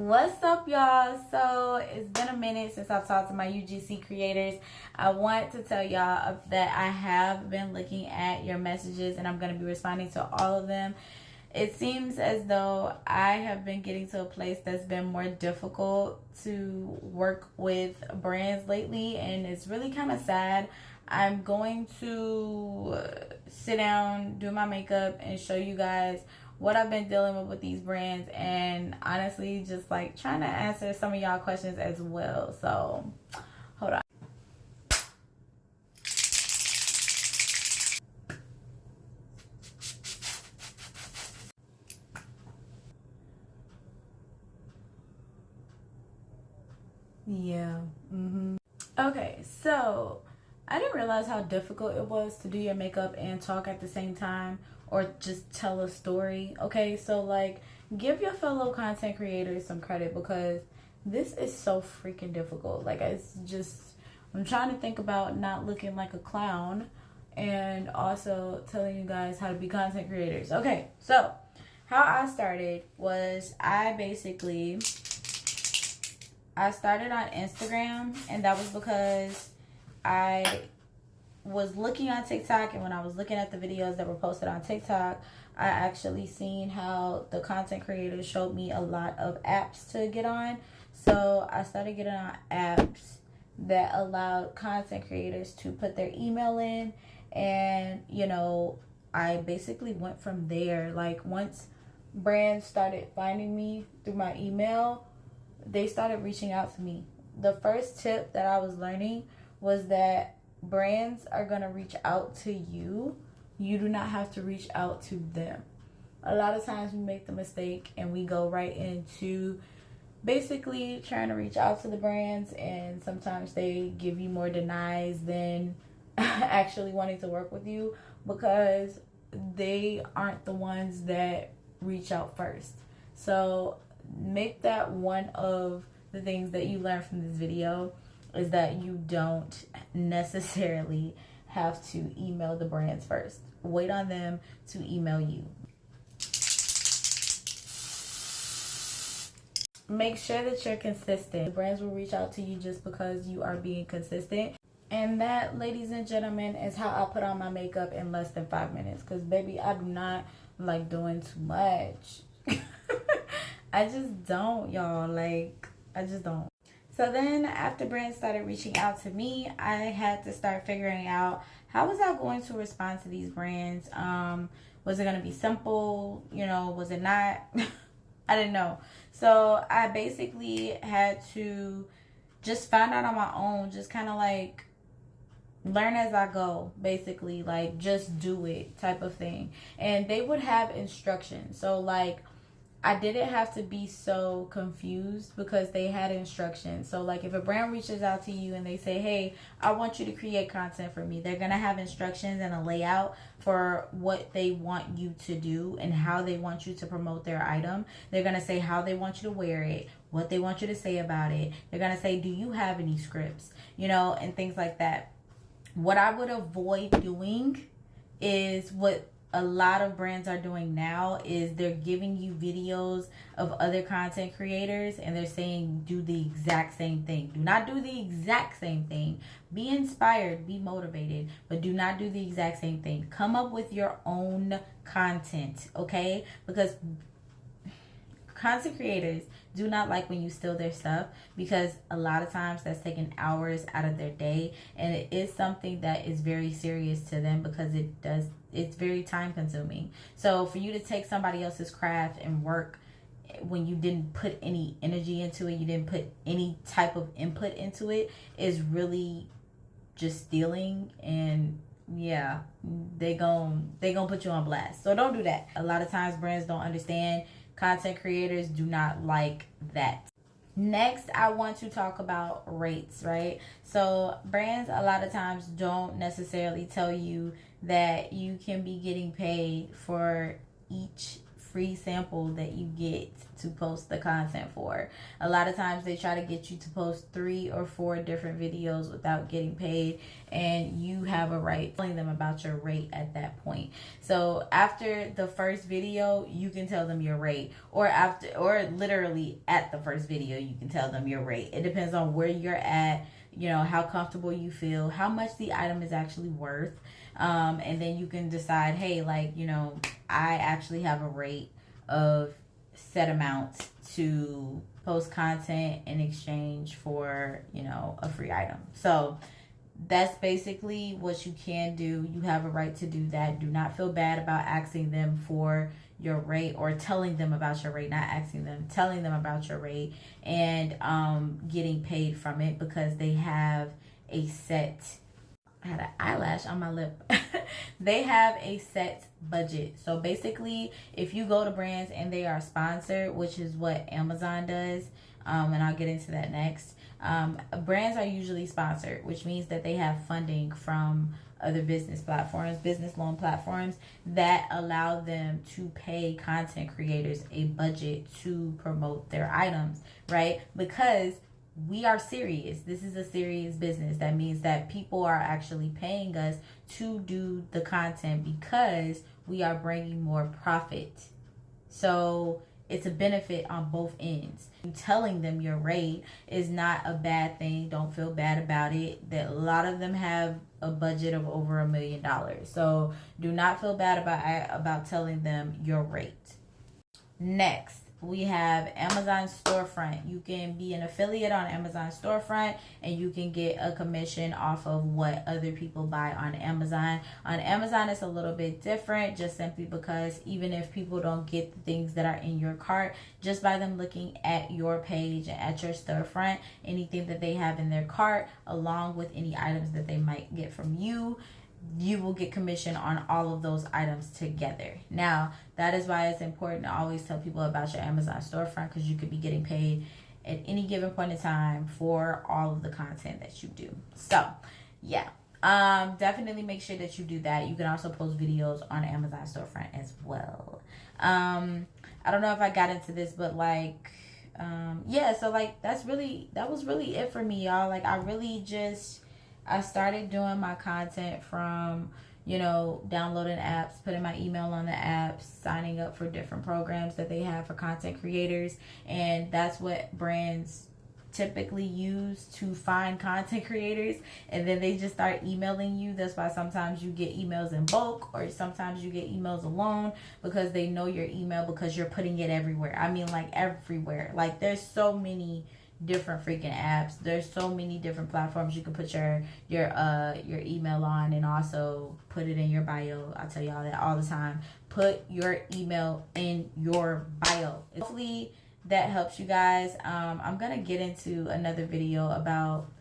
What's up, y'all? So it's been a minute since I've talked to my UGC creators. I want to tell y'all that I have been looking at your messages and I'm going to be responding to all of them. It seems as though I have been getting to a place that's been more difficult to work with brands lately, and it's really kind of sad. I'm going to sit down, do my makeup, and show you guys what I've been dealing with these brands, and honestly just like trying to answer some of y'all questions as well. So hold on. Yeah. Okay, so I didn't realize how difficult it was to do your makeup and talk at the same time, or just tell a story. Okay, so like give your fellow content creators some credit, because this is so freaking difficult. Like it's just, I'm trying to think about not looking like a clown and also telling you guys how to be content creators. Okay, so how I started was I started on Instagram, and that was because I was looking on TikTok, and when I was looking at the videos that were posted on TikTok, I actually seen how the content creators showed me a lot of apps to get on. So I started getting on apps that allowed content creators to put their email in, and I basically went from there. Like once brands started finding me through my email, they started reaching out to me. The first tip that I was learning was that brands are going to reach out to you. You do not have to reach out to them. A lot of times we make the mistake and we go right into basically trying to reach out to the brands, and sometimes they give you more denies than actually wanting to work with you, because they aren't the ones that reach out first. So make that one of the things that you learn from this video, is that you don't necessarily have to email the brands first. Wait on them to email you. Make sure that you're consistent. Brands will reach out to you just because you are being consistent. And that, ladies and gentlemen, is how I put on my makeup in less than 5 minutes. Because, baby, I do not like doing too much. I just don't, y'all. Like, I just don't. So then after brands started reaching out to me, I had to start figuring out, how was I going to respond to these brands? Was it going to be simple? Was it not? I didn't know. So I basically had to just find out on my own, just kind of like learn as I go, basically, like just do it type of thing. And they would have instructions. So like, I didn't have to be so confused because they had instructions. So like if a brand reaches out to you and they say, hey, I want you to create content for me, they're going to have instructions and a layout for what they want you to do and how they want you to promote their item. They're going to say how they want you to wear it, what they want you to say about it. They're going to say, do you have any scripts, and things like that. What I would avoid doing is what a lot of brands are doing now, is they're giving you videos of other content creators and they're saying do the exact same thing. Do not do the exact same thing. Be inspired, be motivated, but do not do the exact same thing. Come up with your own content, okay? Because content creators do not like when you steal their stuff, because a lot of times that's taking hours out of their day, and it is something that is very serious to them, because it's very time consuming. So for you to take somebody else's craft and work when you didn't put any energy into it, you didn't put any type of input into it, is really just stealing. And yeah, they gon' put you on blast. So don't do that. A lot of times brands don't understand. Content creators do not like that. Next, I want to talk about rates, right? So brands a lot of times don't necessarily tell you that you can be getting paid for each free sample that you get to post the content for. A lot of times they try to get you to post 3 or 4 different videos without getting paid, and you have a right telling them about your rate at that point. So after the first video, you can tell them your rate, or literally at the first video, you can tell them your rate. It depends on where you're at, you know, how comfortable you feel, how much the item is actually worth. And then you can decide, hey, like, you know, I actually have a rate of set amount to post content in exchange for, you know, a free item. So that's basically what you can do. You have a right to do that. Do not feel bad about asking them for your rate, or telling them about your rate, not asking them, telling them about your rate, and getting paid from it, because they have a set, I had an eyelash on my lip. They have a set budget. So basically, if you go to brands and they are sponsored, which is what Amazon does, and I'll get into that next. Brands are usually sponsored, which means that they have funding from other business platforms, business loan platforms, that allow them to pay content creators a budget to promote their items, right? Because we are serious. This is a serious business. That means that people are actually paying us to do the content because we are bringing more profit. So it's a benefit on both ends. Telling them your rate is not a bad thing. Don't feel bad about it. That a lot of them have a budget of over $1 million. So do not feel bad about telling them your rate. Next, we have Amazon Storefront. You can be an affiliate on Amazon Storefront, and you can get a commission off of what other people buy on Amazon. On Amazon, it's a little bit different, just simply because even if people don't get the things that are in your cart, just by them looking at your page and at your storefront, anything that they have in their cart, along with any items that they might get from you, you will get commission on all of those items together. Now, that is why it's important to always tell people about your Amazon storefront, because you could be getting paid at any given point in time for all of the content that you do. So, yeah. Definitely make sure that you do that. You can also post videos on Amazon storefront as well. I don't know if I got into this, but like, yeah, so like that was really it for me, y'all. Like, I started doing my content from, you know, downloading apps, putting my email on the apps, signing up for different programs that they have for content creators. And that's what brands typically use to find content creators. And then they just start emailing you. That's why sometimes you get emails in bulk, or sometimes you get emails alone, because they know your email, because you're putting it everywhere. I mean, like everywhere. Like, there's so many different freaking apps. There's so many different platforms you can put your email on, and also put it in your bio. I tell y'all that all the time. Put your email in your bio. Hopefully that helps you guys. I'm gonna get into another video about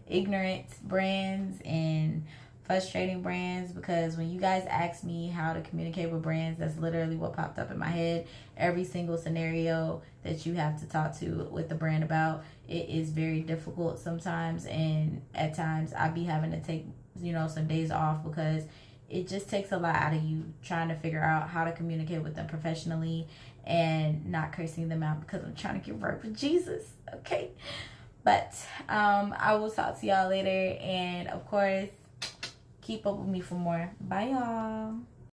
ignorant brands and frustrating brands, because when you guys ask me how to communicate with brands, that's literally what popped up in my head. Every single scenario that you have to talk to with the brand about, it is very difficult sometimes, and at times I be having to take, you know, some days off, because it just takes a lot out of you trying to figure out how to communicate with them professionally and not cursing them out, because I'm trying to get right with Jesus, okay? But I will talk to y'all later, and of course, keep up with me for more. Bye, y'all.